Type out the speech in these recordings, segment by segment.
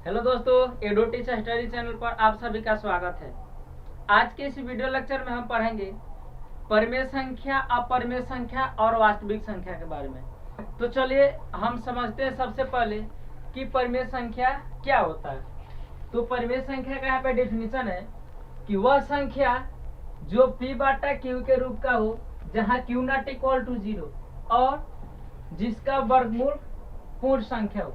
Hello दोस्तों, एडो teacher study channel पर आप सभी का स्वागत है। आज के इस वीडियो लेक्चर में हम पढ़ेंगे परिमेय संख्या, अपरिमेय संख्या और वास्तविक संख्या के बारे में। तो चलिए हम समझते हैं सबसे पहले कि परिमेय संख्या क्या होता है। तो परिमेय संख्या का यहाँ पे डेफिनेशन है कि वह संख्या जो p बाटा q के रूप का हो, जहाँ q नॉट इक्वल टू 0 और जिसका वर्गमूल पूर्ण संख्या हो।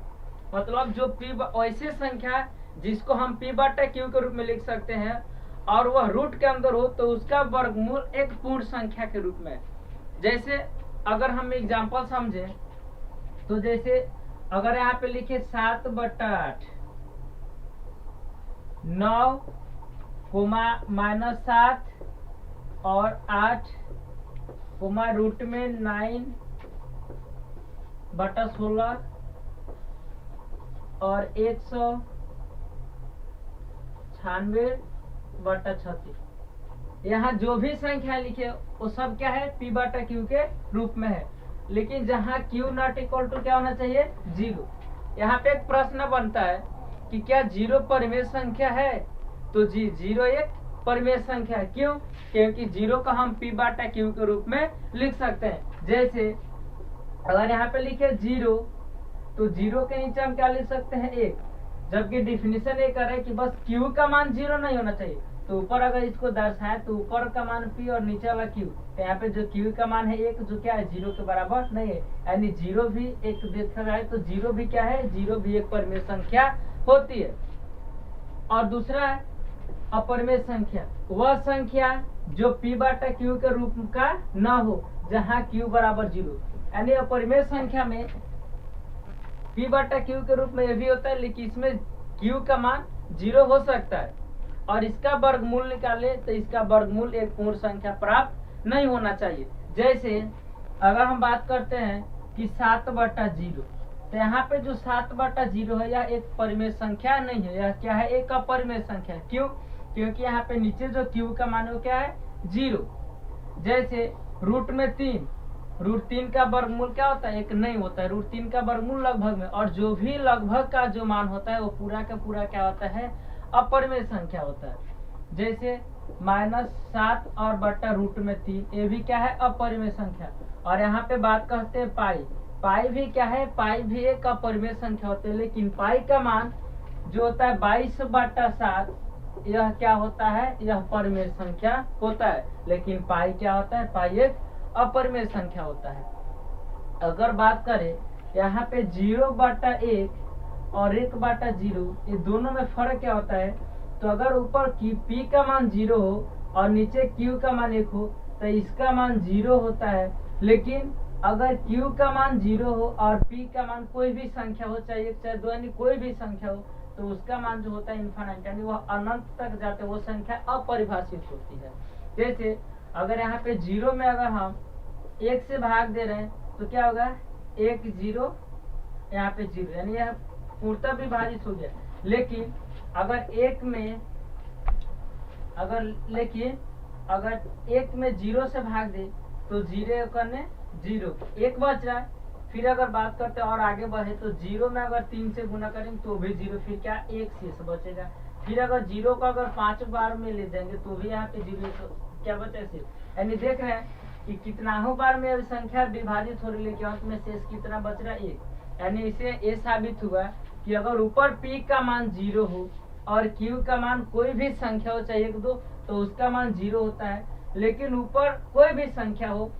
मतलब जो ऐसी संख्या जिसको हम p बाटा q के रूप में लिख सकते हैं और वह रूट के अंदर हो तो उसका वर्गमूल एक पूर्ण संख्या के रूप में। जैसे अगर हम एग्जांपल समझें तो जैसे अगर यहाँ पे लिखे 7/8 9 -7 और 8 रूट में 9/16 और 196/36। यहाँ जो भी संख्या लिखे वो सब क्या है, p बाटा q के रूप में है। लेकिन जहाँ q नॉट इक्वल टू क्या होना चाहिए, 0। यहाँ पे एक प्रश्न बनता है कि क्या 0 परिमेय संख्या है। तो जी 0 एक परिमेय संख्या है। क्यों? क्योंकि 0 का हम p बाटा q के रूप में लिख सकते हैं। जैसे अगर यहाँ पे लिखे 0 तो 0 के नीचे हम क्या लिख सकते हैं, 1। जबकि डिफिनीशन ये कर रहा है कि बस q का मान 0 नहीं होना चाहिए। तो ऊपर अगर इसको दर्शाए तो ऊपर का मान p और नीचे वाला q। तो यहाँ पे जो q का मान है 1, जो क्या है 0 के बराबर नहीं है। यानी 0 भी एक देखा जाए तो 0 भी क्या है, 0 भी एक परिमेय संख्या होती है। और दूसरा है अपरिमेय संख्या, वह संख्या जो p बाटा q के रूप का न हो, जहाँ q बराबर 0। यानी अपरिमेय संख्या में p बाटा q के रूप में ये भी होता है, लेकिन इसमें q का मान 0 हो सकता है और इसका वर्गमूल निकाले तो इसका वर्गमूल एक पूर्ण संख्या प्राप्त नहीं होना चाहिए। जैसे अगर हम बात करते हैं कि 7/0, तो यहाँ पे जो 7/0 है यह एक परिमेय संख्या नहीं है, यह क्या है, एक अपरिमेय संख्या। क्यों? क्योंकि यहाँ पे नीचे जो q का मान है वो क्या है, 0। जैसे रूट में 3, रूट 3 का वर्गमूल क्या होता है, एक नहीं होता है। रूट 3 का वर्गमूल लगभग में, और जो भी लगभग का जो मान होता है वो पूरा का पूरा क्या होता है, अपरिमेय संख्या होता है। जैसे -7 और बट्टा रूट में 3, ये भी क्या है, अपरिमेय संख्या। और यहाँ पे बात करते हैं पाई भी क्या है, पाई भी एक अपरिमेय संख्या होती है। लेकिन पाई का मान जो होता है 22/7, यह क्या होता है, यह परिमेय संख्या होता है। लेकिन पाई क्या होता है, पाई एक अपरिमेय संख्या होता है। अगर बात करें यहाँ पे 0/1 और 1/0, ये दोनों में फर्क क्या होता है। तो अगर ऊपर की p का मान 0 हो और नीचे q का मान 1 हो तो इसका मान 0 होता है। लेकिन अगर q का मान 0 हो और p का मान कोई भी संख्या हो, चाहे 1 चाहे 2, यानी कोई भी संख्या हो, तो उसका मान जो होता है इनफाइनाइट, यानी वह अनंत तक जाते, वो संख्या अपरिभाषित होती है। जैसे अगर यहाँ पे 0 में अगर हम 1 से भाग दे रहे हैं तो क्या होगा, 1 0, यहाँ पे 0, यानी यह पूर्णतः विभाजित हो गया। लेकिन अगर 1 में अगर 1 में 0 से भाग दे तो 0 करने 0, 1 बच रहा है। फिर अगर बात करते हैं और आगे बढ़े तो 0 में अगर 3 से गुना करेंगे तो भी 0, फिर क्या 1 शेष बचेगा। फिर अगर 0 को अगर 5 बार में ले जाएंगे तो भी यहाँ पे 0, तो क्या बचे शेष। यानी देख रहे हैं कि कितनाहों बार में संख्या विभाजित हो रही है, लेकिन अंत में शेष कितना बच रहा है, 1। यानी इसे ये साबित हुआ कि अगर ऊपर p का मान 0 हो और q का मान कोई भी संख्या हो, चाहे 1 2, तो उसका मान 0 होता है। लेकिन ऊपर कोई भी संख्या हो,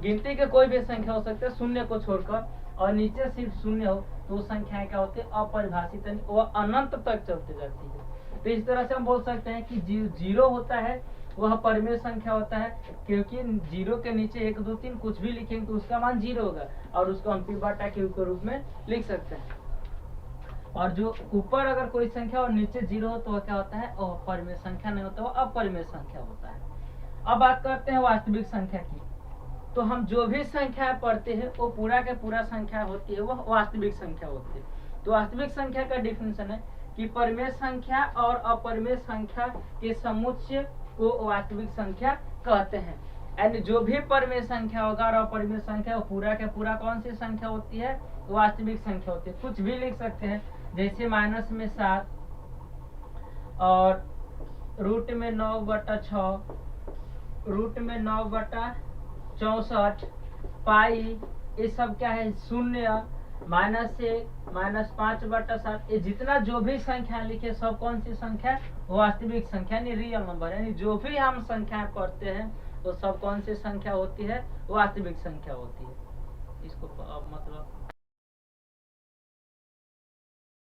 गिनती के कोई भी संख्या हो सकते हैं शून्य को छोड़कर, और नीचे सिर्फ शून्य हो, तो संख्याएं क्या होती है, अपरिभाषित, वह अनंत तक चलती जाती है। तो इस तरह से हम बोल सकते हैं कि 0 होता है वह परिमेय संख्या होता है, क्योंकि 0 के नीचे 1 2 3 कुछ भी लिखेंगे तो उसका मान 0 होगा और उसको हम p बाटा q के रूप में लिख सकते हैं। और जो ऊपर अगर कोई संख्या और नीचे 0 हो तो वह क्या होता है, वह परिमेय संख्या नहीं होता, वह अपरिमेय संख्या होता है। अब बात करते हैं वास्तविक संख्या की। तो हम जो भी संख्या पढ़ते हैं वो पूरा के पूरा संख्या होती है, वह वास्तविक संख्या होती है। तो वास्तविक संख्या का डिफिनेशन है कि परिमेय संख्या और अपरिमेय संख्या के समुच्चय को वास्तविक संख्या कहते हैं। यानी जो भी परिमेय संख्या होगा और अपरिमेय संख्या, वो पूरा के पूरा कौन सी संख्या होती है, वास्तविक संख्या होती है। कुछ भी लिख सकते हैं, जैसे माइनस में 7 और रूट में 9/6, रूट में 9/64, पाई, ये सब क्या है शून्य, -1, -5/7, ये जितना जो भी संख्या लिखे सब कौन सी संख्या है? वास्तविक संख्या यानी रियल नंबर, यानी जो भी हम संख्या पढ़ते हैं वो सब कौन सी संख्या होती है? वास्तविक संख्या होती है। इसको मतलब